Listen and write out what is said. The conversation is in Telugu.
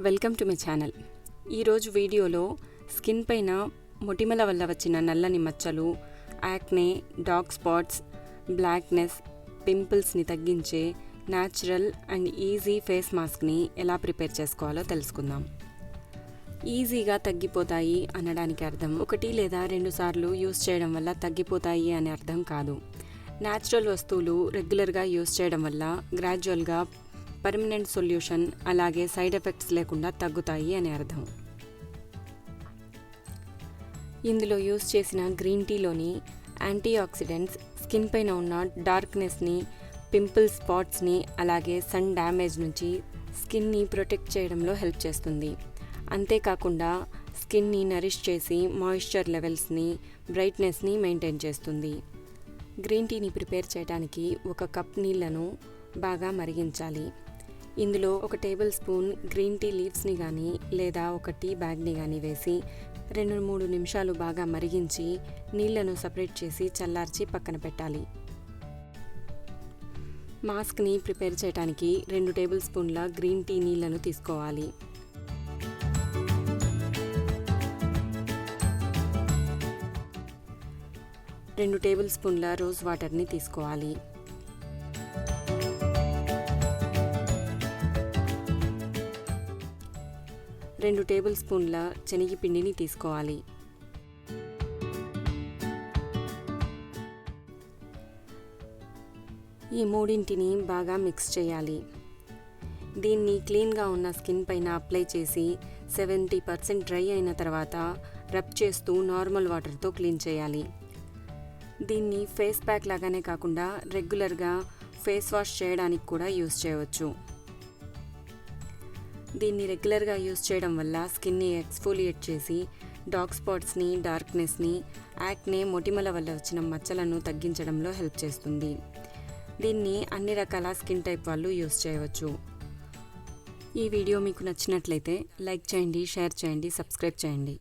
Welcome to my channel. ఈరోజు వీడియోలో స్కిన్ పైన మొటిమల వల్ల వచ్చిన నల్లని మచ్చలు, యాక్నే, డార్క్ స్పాట్స్, బ్లాక్నెస్, పింపుల్స్ని తగ్గించే న్యాచురల్ అండ్ ఈజీ ఫేస్ మాస్క్ని ఎలా ప్రిపేర్ చేసుకోవాలో తెలుసుకుందాం. ఈజీగా తగ్గిపోతాయి అనడానికి అర్థం 1 లేదా 2 సార్లు యూస్ చేయడం వల్ల తగ్గిపోతాయి అనే అర్థం కాదు. న్యాచురల్ వస్తువులు రెగ్యులర్గా యూస్ చేయడం వల్ల గ్రాడ్యువల్గా పర్మనెంట్ సొల్యూషన్, అలాగే సైడ్ ఎఫెక్ట్స్ లేకుండా తగ్గుతాయి అని అర్థం. ఇందులో యూస్ చేసిన గ్రీన్ టీలోని యాంటీ ఆక్సిడెంట్స్ స్కిన్ పైన ఉన్న డార్క్నెస్ని, పింపుల్ స్పాట్స్ని, అలాగే సన్ డ్యామేజ్ నుంచి స్కిన్ని ప్రొటెక్ట్ చేయడంలో హెల్ప్ చేస్తుంది. అంతేకాకుండా స్కిన్ని నరిష్ చేసి మాయిశ్చర్ లెవెల్స్ని, బ్రైట్నెస్ని మెయింటైన్ చేస్తుంది. గ్రీన్ టీని ప్రిపేర్ చేయడానికి 1 కప్ నీళ్లను బాగా మరిగించాలి. ఇందులో 1 టేబుల్ స్పూన్ గ్రీన్ టీ లీవ్స్ని కానీ లేదా 1 టీ బ్యాగ్ని కానీ వేసి 2-3 నిమిషాలు బాగా మరిగించి నీళ్లను సపరేట్ చేసి చల్లార్చి పక్కన పెట్టాలి. మాస్క్ని ప్రిపేర్ చేయడానికి 2 టేబుల్ స్పూన్ల గ్రీన్ టీ నీళ్లను తీసుకోవాలి. రెండు టేబుల్ స్పూన్ల రోజ్ వాటర్ని తీసుకోవాలి. 2 టేబుల్ స్పూన్ల శనగపిండిని తీసుకోవాలి. ఈ మూడింటిని బాగా మిక్స్ చేయాలి. దీన్ని క్లీన్గా ఉన్న స్కిన్ పైన అప్లై చేసి 70% డ్రై అయిన తర్వాత రబ్ చేస్తూ నార్మల్ వాటర్తో క్లీన్ చేయాలి. దీన్ని ఫేస్ ప్యాక్ లాగానే కాకుండా రెగ్యులర్గా ఫేస్ వాష్ చేయడానికి కూడా యూస్ చేయవచ్చు. దీన్ని రెగ్యులర్గా యూస్ చేయడం వల్ల స్కిన్ని ఎక్స్ఫోలియేట్ చేసి డార్క్ స్పాట్స్ని, డార్క్నెస్ని, యాక్నే, మొటిమల వల్ల వచ్చిన మచ్చలను తగ్గించడంలో హెల్ప్ చేస్తుంది. దీన్ని అన్ని రకాల స్కిన్ టైప్ వాళ్ళు యూస్ చేయవచ్చు. ఈ వీడియో మీకు నచ్చినట్లయితే లైక్ చేయండి, షేర్ చేయండి, సబ్స్క్రైబ్ చేయండి.